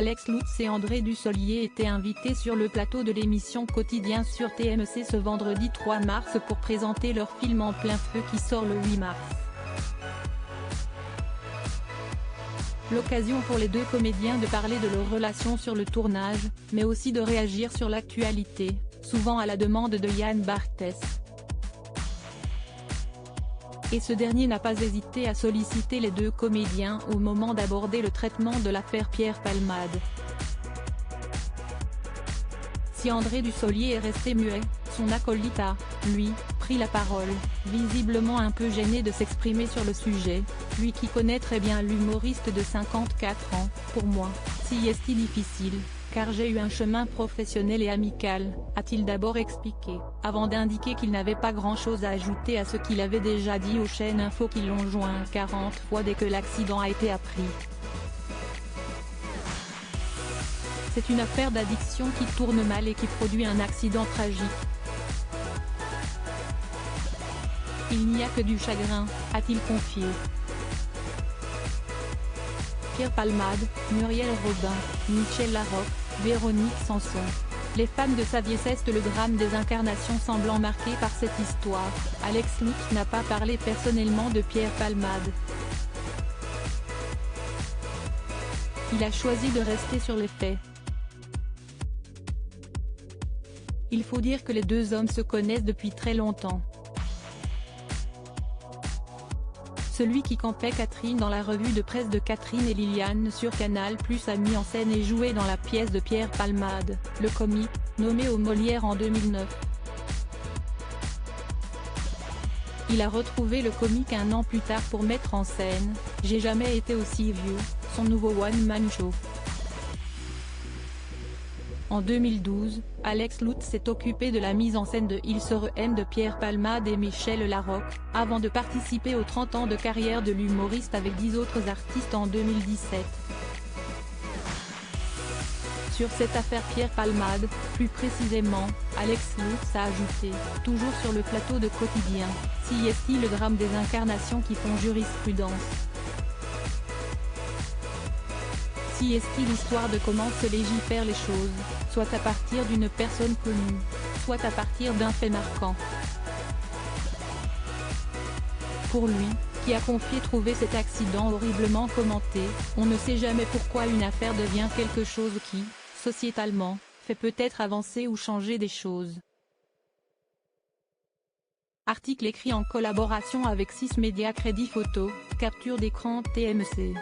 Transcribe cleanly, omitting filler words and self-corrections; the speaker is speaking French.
Alex Lutz et André Dussolier étaient invités sur le plateau de l'émission Quotidien sur TMC ce vendredi 3 mars pour présenter leur film En plein feu qui sort le 8 mars. L'occasion pour les deux comédiens de parler de leur relation sur le tournage, mais aussi de réagir sur l'actualité, souvent à la demande de Yann Barthès. Et ce dernier n'a pas hésité à solliciter les deux comédiens au moment d'aborder le traitement de l'affaire Pierre Palmade. Si André Dussolier est resté muet, son acolyte a, lui, pris la parole, visiblement un peu gêné de s'exprimer sur le sujet, lui qui connaît très bien l'humoriste de 54 ans. Pour moi, si est-il difficile, car j'ai eu un chemin professionnel et amical, a-t-il d'abord expliqué, avant d'indiquer qu'il n'avait pas grand-chose à ajouter à ce qu'il avait déjà dit aux chaînes info qui l'ont joint 40 fois dès que l'accident a été appris. C'est une affaire d'addiction qui tourne mal et qui produit un accident tragique. Il n'y a que du chagrin, a-t-il confié. Pierre Palmade, Muriel Robin, Michel Larocque, Véronique Sanson. Les fans de Saviez-est le drame des incarnations semblant marqué par cette histoire, Alex Lutz n'a pas parlé personnellement de Pierre Palmade. Il a choisi de rester sur les faits. Il faut dire que les deux hommes se connaissent depuis très longtemps. Celui qui campait Catherine dans la revue de presse de Catherine et Liliane sur Canal+ a mis en scène et joué dans la pièce de Pierre Palmade, le comique, nommé aux Molières en 2009. Il a retrouvé le comique un an plus tard pour mettre en scène « J'ai jamais été aussi vieux », son nouveau one-man show. En 2012, Alex Lutz s'est occupé de la mise en scène de Il se re-aime de Pierre Palmade et Michel Larocque, avant de participer aux 30 ans de carrière de l'humoriste avec 10 autres artistes en 2017. Sur cette affaire Pierre Palmade, plus précisément, Alex Lutz a ajouté, toujours sur le plateau de Quotidien, si est-il le drame des incarnations qui font jurisprudence. Si est-il l'histoire de comment se légifèrent les choses, soit à partir d'une personne connue, soit à partir d'un fait marquant. Pour lui, qui a confié trouver cet accident horriblement commenté, on ne sait jamais pourquoi une affaire devient quelque chose qui, sociétalement, fait peut-être avancer ou changer des choses. Article écrit en collaboration avec 6 médias Crédit Photo, capture d'écran TMC.